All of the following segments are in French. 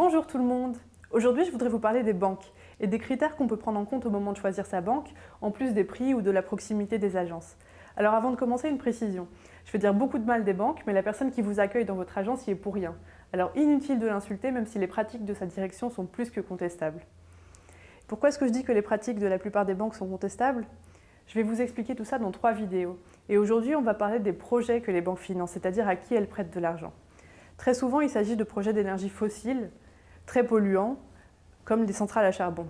Bonjour tout le monde! Aujourd'hui, je voudrais vous parler des banques et des critères qu'on peut prendre en compte au moment de choisir sa banque, en plus des prix ou de la proximité des agences. Alors avant de commencer, une précision. Je vais dire beaucoup de mal des banques, mais la personne qui vous accueille dans votre agence y est pour rien. Alors inutile de l'insulter, même si les pratiques de sa direction sont plus que contestables. Pourquoi est-ce que je dis que les pratiques de la plupart des banques sont contestables? Je vais vous expliquer tout ça dans 3 vidéos. Et aujourd'hui, on va parler des projets que les banques financent, c'est-à-dire à qui elles prêtent de l'argent. Très souvent, il s'agit de projets d'énergie fossile, très polluants, comme des centrales à charbon.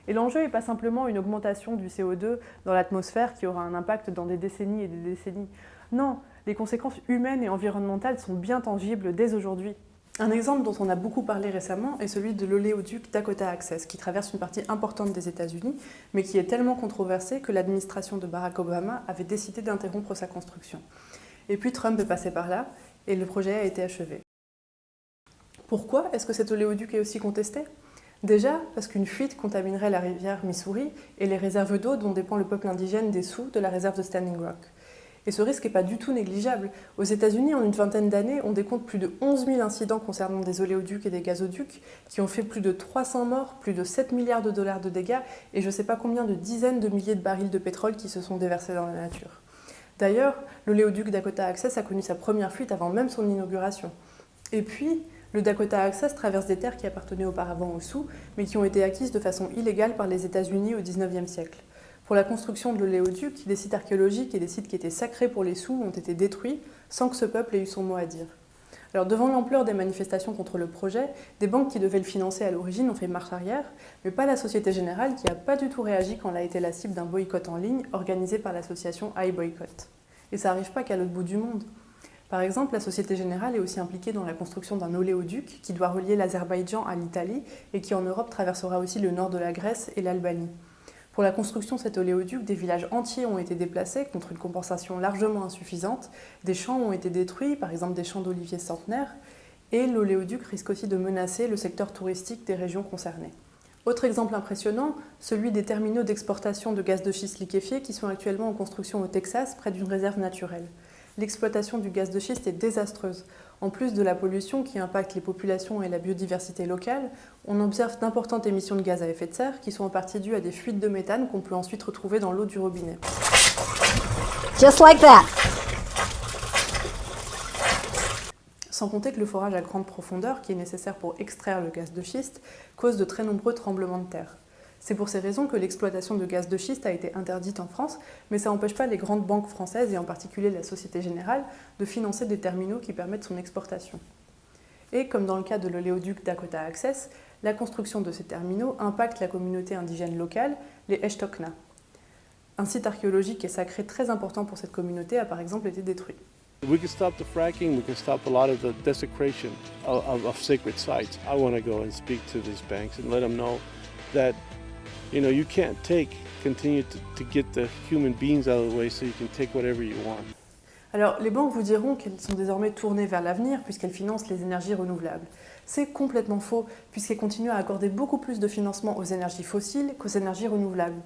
Et l'enjeu n'est pas simplement une augmentation du CO2 dans l'atmosphère qui aura un impact dans des décennies et des décennies. Non, les conséquences humaines et environnementales sont bien tangibles dès aujourd'hui. Un exemple dont on a beaucoup parlé récemment est celui de l'oléoduc Dakota Access, qui traverse une partie importante des États-Unis, mais qui est tellement controversé que l'administration de Barack Obama avait décidé d'interrompre sa construction. Et puis Trump est passé par là, et le projet a été achevé. Pourquoi est-ce que cet oléoduc est aussi contesté? Déjà, parce qu'une fuite contaminerait la rivière Missouri et les réserves d'eau dont dépend le peuple indigène des Sioux de la réserve de Standing Rock. Et ce risque n'est pas du tout négligeable. Aux États-Unis, en une vingtaine d'années, on décompte plus de 11 000 incidents concernant des oléoducs et des gazoducs qui ont fait plus de 300 morts, plus de 7 milliards de dollars de dégâts et je ne sais pas combien de dizaines de milliers de barils de pétrole qui se sont déversés dans la nature. D'ailleurs, l'oléoduc Dakota Access a connu sa première fuite avant même son inauguration. Et puis, le Dakota Access traverse des terres qui appartenaient auparavant aux Sioux, mais qui ont été acquises de façon illégale par les États-Unis au XIXe siècle. Pour la construction de l'oléoduc, des sites archéologiques et des sites qui étaient sacrés pour les Sioux ont été détruits sans que ce peuple ait eu son mot à dire. Alors, devant l'ampleur des manifestations contre le projet, des banques qui devaient le financer à l'origine ont fait marche arrière, mais pas la Société Générale qui n'a pas du tout réagi quand elle a été la cible d'un boycott en ligne organisé par l'association iBoycott. Et ça n'arrive pas qu'à l'autre bout du monde. Par exemple, la Société Générale est aussi impliquée dans la construction d'un oléoduc qui doit relier l'Azerbaïdjan à l'Italie et qui en Europe traversera aussi le nord de la Grèce et l'Albanie. Pour la construction de cet oléoduc, des villages entiers ont été déplacés contre une compensation largement insuffisante, des champs ont été détruits, par exemple des champs d'oliviers centenaires, et l'oléoduc risque aussi de menacer le secteur touristique des régions concernées. Autre exemple impressionnant, celui des terminaux d'exportation de gaz de schiste liquéfié qui sont actuellement en construction au Texas près d'une réserve naturelle. L'exploitation du gaz de schiste est désastreuse. En plus de la pollution qui impacte les populations et la biodiversité locale, on observe d'importantes émissions de gaz à effet de serre qui sont en partie dues à des fuites de méthane qu'on peut ensuite retrouver dans l'eau du robinet. Just like that. Sans compter que le forage à grande profondeur, qui est nécessaire pour extraire le gaz de schiste, cause de très nombreux tremblements de terre. C'est pour ces raisons que l'exploitation de gaz de schiste a été interdite en France, mais ça n'empêche pas les grandes banques françaises, et en particulier la Société Générale, de financer des terminaux qui permettent son exportation. Et comme dans le cas de l'oléoduc Dakota Access, la construction de ces terminaux impacte la communauté indigène locale, les Echtokna. Un site archéologique et sacré très important pour cette communauté a par exemple été détruit. We can stop the fracking, we can stop a lot of the desecration of sacred sites. I want to go and speak to these banks and let them know that you can't continue to get the human beings out of the way so you can take whatever you want. Alors, les banques vous diront qu'elles sont désormais tournées vers l'avenir puisqu'elles financent les énergies renouvelables. C'est complètement faux puisqu'elles continuent à accorder beaucoup plus de financement aux énergies fossiles qu'aux énergies renouvelables.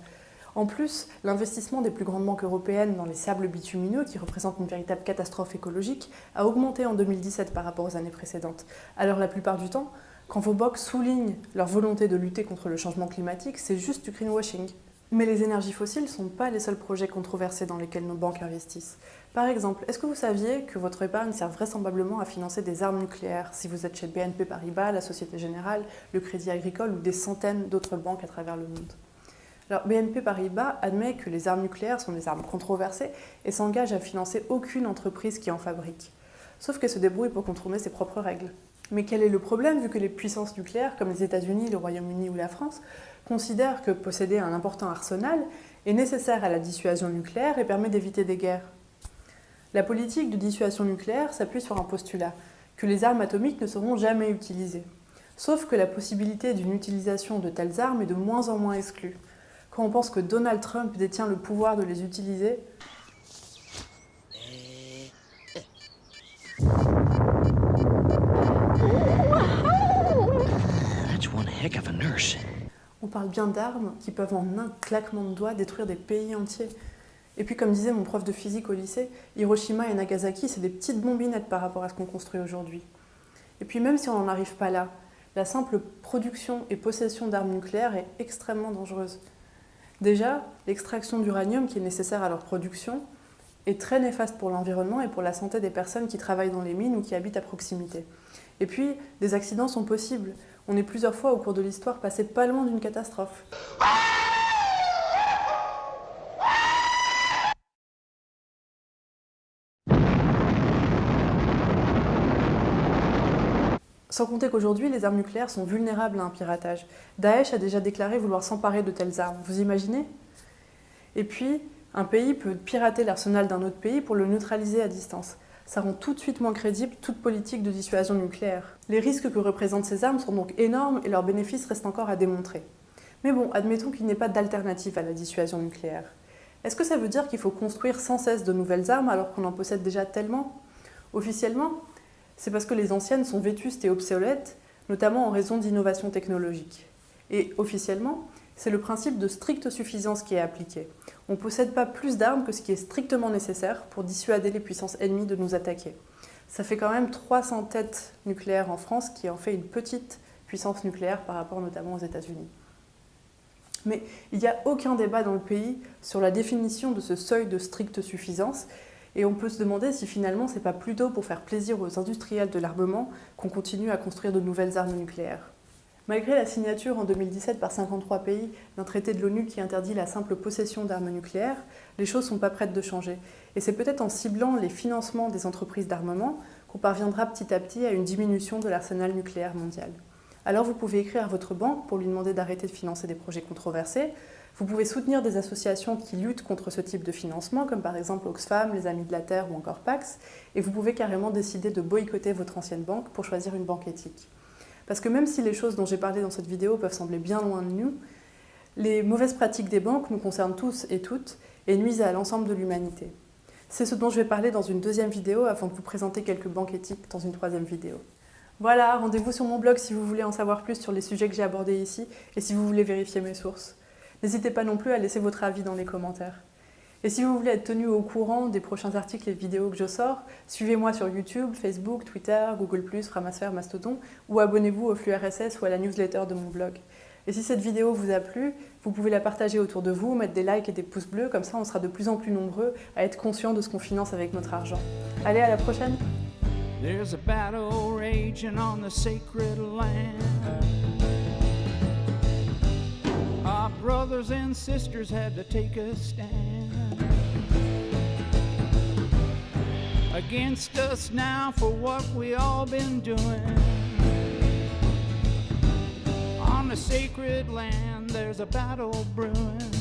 En plus, l'investissement des plus grandes banques européennes dans les sables bitumineux, qui représentent une véritable catastrophe écologique, a augmenté en 2017 par rapport aux années précédentes. Alors la plupart du temps, quand vos banques soulignent leur volonté de lutter contre le changement climatique, c'est juste du greenwashing. Mais les énergies fossiles ne sont pas les seuls projets controversés dans lesquels nos banques investissent. Par exemple, est-ce que vous saviez que votre épargne sert vraisemblablement à financer des armes nucléaires si vous êtes chez BNP Paribas, la Société Générale, le Crédit Agricole ou des centaines d'autres banques à travers le monde? Alors, BNP Paribas admet que les armes nucléaires sont des armes controversées et s'engage à financer aucune entreprise qui en fabrique. Sauf qu'elle se débrouille pour contourner ses propres règles. Mais quel est le problème vu que les puissances nucléaires comme les États-Unis, le Royaume-Uni ou la France considèrent que posséder un important arsenal est nécessaire à la dissuasion nucléaire et permet d'éviter des guerres? La politique de dissuasion nucléaire s'appuie sur un postulat, que les armes atomiques ne seront jamais utilisées. Sauf que la possibilité d'une utilisation de telles armes est de moins en moins exclue. Quand on pense que Donald Trump détient le pouvoir de les utiliser, on parle bien d'armes qui peuvent en un claquement de doigts détruire des pays entiers. Et puis comme disait mon prof de physique au lycée, Hiroshima et Nagasaki, c'est des petites bombinettes par rapport à ce qu'on construit aujourd'hui. Et puis même si on n'en arrive pas là, la simple production et possession d'armes nucléaires est extrêmement dangereuse. Déjà, l'extraction d'uranium qui est nécessaire à leur production est très néfaste pour l'environnement et pour la santé des personnes qui travaillent dans les mines ou qui habitent à proximité. Et puis, des accidents sont possibles. On est plusieurs fois au cours de l'histoire passé pas loin d'une catastrophe. Sans compter qu'aujourd'hui, les armes nucléaires sont vulnérables à un piratage. Daesh a déjà déclaré vouloir s'emparer de telles armes. Vous imaginez ? Et puis, un pays peut pirater l'arsenal d'un autre pays pour le neutraliser à distance. Ça rend tout de suite moins crédible toute politique de dissuasion nucléaire. Les risques que représentent ces armes sont donc énormes et leurs bénéfices restent encore à démontrer. Mais bon, admettons qu'il n'y ait pas d'alternative à la dissuasion nucléaire. Est-ce que ça veut dire qu'il faut construire sans cesse de nouvelles armes alors qu'on en possède déjà tellement ? Officiellement, c'est parce que les anciennes sont vétustes et obsolètes, notamment en raison d'innovations technologiques. Et officiellement, c'est le principe de stricte suffisance qui est appliqué. On ne possède pas plus d'armes que ce qui est strictement nécessaire pour dissuader les puissances ennemies de nous attaquer. Ça fait quand même 300 têtes nucléaires en France, qui en fait une petite puissance nucléaire par rapport notamment aux États-Unis. Mais il n'y a aucun débat dans le pays sur la définition de ce seuil de stricte suffisance, et on peut se demander si finalement c'est pas plutôt pour faire plaisir aux industriels de l'armement qu'on continue à construire de nouvelles armes nucléaires. Malgré la signature en 2017 par 53 pays d'un traité de l'ONU qui interdit la simple possession d'armes nucléaires, les choses ne sont pas prêtes de changer. Et c'est peut-être en ciblant les financements des entreprises d'armement qu'on parviendra petit à petit à une diminution de l'arsenal nucléaire mondial. Alors vous pouvez écrire à votre banque pour lui demander d'arrêter de financer des projets controversés. Vous pouvez soutenir des associations qui luttent contre ce type de financement, comme par exemple Oxfam, les Amis de la Terre ou encore Pax. Et vous pouvez carrément décider de boycotter votre ancienne banque pour choisir une banque éthique. Parce que même si les choses dont j'ai parlé dans cette vidéo peuvent sembler bien loin de nous, les mauvaises pratiques des banques nous concernent tous et toutes et nuisent à l'ensemble de l'humanité. C'est ce dont je vais parler dans une deuxième vidéo avant de vous présenter quelques banques éthiques dans une troisième vidéo. Voilà, rendez-vous sur mon blog si vous voulez en savoir plus sur les sujets que j'ai abordés ici et si vous voulez vérifier mes sources. N'hésitez pas non plus à laisser votre avis dans les commentaires. Et si vous voulez être tenu au courant des prochains articles et vidéos que je sors, suivez-moi sur YouTube, Facebook, Twitter, Google+, Framasphère, Mastodon, ou abonnez-vous au flux RSS ou à la newsletter de mon blog. Et si cette vidéo vous a plu, vous pouvez la partager autour de vous, mettre des likes et des pouces bleus, comme ça on sera de plus en plus nombreux à être conscients de ce qu'on finance avec notre argent. Allez, à la prochaine! There's a battle raging on the sacred land. Our brothers and sisters had to take a stand against us now for what we all been doing. On the sacred land there's a battle brewing.